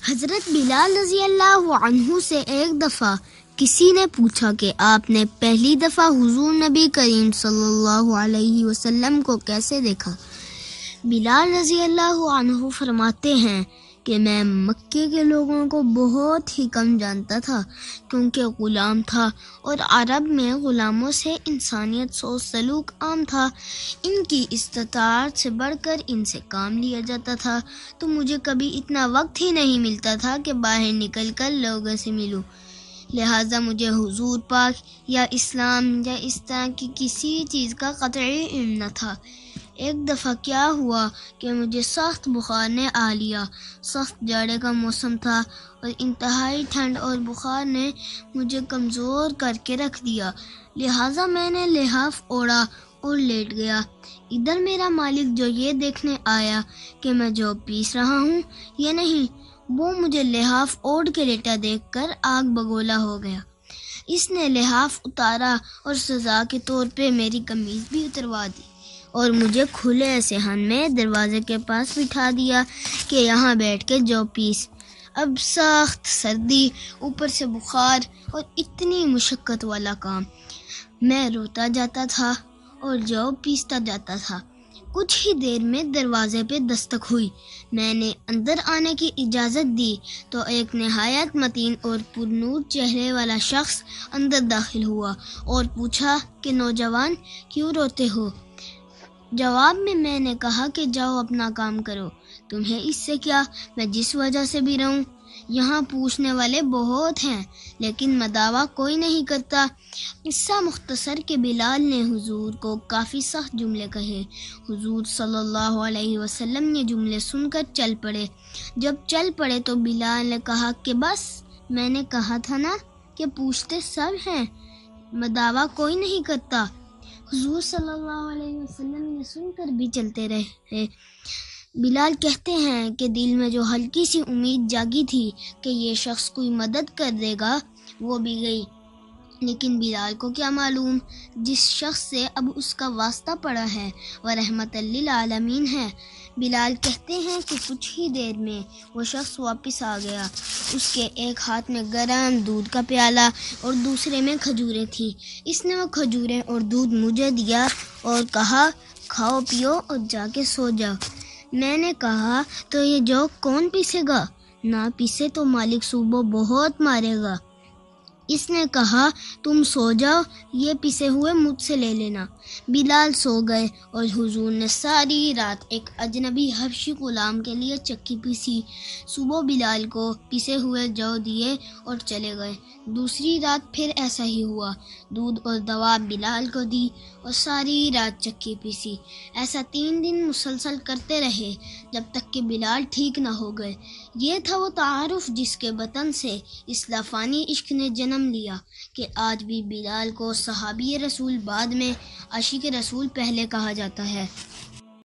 حضرت بلال رضی اللہ عنہ سے ایک دفعہ کسی نے پوچھا کہ آپ نے پہلی دفعہ حضور نبی کریم صلی اللہ علیہ وسلم کو کیسے دیکھا؟ بلال رضی اللہ عنہ فرماتے ہیں کہ میں مکے کے لوگوں کو بہت ہی کم جانتا تھا، کیونکہ غلام تھا اور عرب میں غلاموں سے انسانیت سوچ سلوک عام تھا۔ ان کی استطاعت سے بڑھ کر ان سے کام لیا جاتا تھا، تو مجھے کبھی اتنا وقت ہی نہیں ملتا تھا کہ باہر نکل کر لوگوں سے ملوں، لہٰذا مجھے حضور پاک یا اسلام یا اس طرح کی کسی چیز کا قطعی علم نہ تھا۔ ایک دفعہ کیا ہوا کہ مجھے سخت بخار نے آ لیا۔ سخت جاڑے کا موسم تھا اور انتہائی ٹھنڈ اور بخار نے مجھے کمزور کر کے رکھ دیا، لہٰذا میں نے لحاف اوڑھا اور لیٹ گیا۔ ادھر میرا مالک جو یہ دیکھنے آیا کہ میں جو پیس رہا ہوں یا نہیں، وہ مجھے لحاف اوڑھ کے لیٹا دیکھ کر آگ بگولا ہو گیا۔ اس نے لحاف اتارا اور سزا کے طور پہ میری قمیض بھی اتروا دی اور مجھے کھلے صحن میں دروازے کے پاس بٹھا دیا کہ یہاں بیٹھ کے جو پیس۔ اب سخت سردی، اوپر سے بخار اور اتنی مشقت والا کام، میں روتا جاتا تھا اور جو پیستا جاتا تھا۔ کچھ ہی دیر میں دروازے پہ دستک ہوئی۔ میں نے اندر آنے کی اجازت دی تو ایک نہایت متین اور پرنور چہرے والا شخص اندر داخل ہوا اور پوچھا کہ نوجوان کیوں روتے ہو؟ جواب میں نے کہا کہ جاؤ اپنا کام کرو، تمہیں اس سے کیا، میں جس وجہ سے بھی رہوں۔ یہاں پوچھنے والے بہت ہیں لیکن مداوع کوئی نہیں کرتا۔ قصہ مختصر کہ بلال نے حضور کو کافی سخت جملے کہے۔ حضور صلی اللہ علیہ وسلم یہ جملے سن کر چل پڑے۔ جب چل پڑے تو بلال نے کہا کہ بس، میں نے کہا تھا نا کہ پوچھتے سب ہیں، مداوع کوئی نہیں کرتا۔ حضور صلی اللہ علیہ وسلم یہ سن کر بھی چلتے رہے۔ بلال کہتے ہیں کہ دل میں جو ہلکی سی امید جاگی تھی کہ یہ شخص کوئی مدد کر دے گا، وہ بھی گئی، لیکن بلال کو کیا معلوم جس شخص سے اب اس کا واسطہ پڑا ہے وہ رحمت للعالمین ہے۔ بلال کہتے ہیں کہ کچھ ہی دیر میں وہ شخص واپس آ گیا۔ اس کے ایک ہاتھ میں گرم دودھ کا پیالہ اور دوسرے میں کھجوریں تھیں۔ اس نے وہ کھجوریں اور دودھ مجھے دیا اور کہا کھاؤ پیو اور جا کے سو جاؤ۔ میں نے کہا تو یہ جو کون پیسے گا؟ نہ پیسے تو مالک صوبہ بہت مارے گا۔ اس نے کہا تم سو جاؤ، یہ پیسے ہوئے مجھ سے لے لینا۔ بلال سو گئے اور حضور نے ساری رات ایک اجنبی حبشی غلام کے لیے چکی پیسی۔ صبح بلال کو پیسے ہوئے جو دیے اور چلے گئے۔ دوسری رات پھر ایسا ہی ہوا، دودھ اور دوا بلال کو دی اور ساری رات چکی پیسی۔ ایسا 3 دن مسلسل کرتے رہے جب تک کہ بلال ٹھیک نہ ہو گئے۔ یہ تھا وہ تعارف جس کے بطن سے اس لافانی عشق نے جنم لیا کہ آج بھی بلال کو صحابی رسول بعد میں عاشق رسول پہلے کہا جاتا ہے۔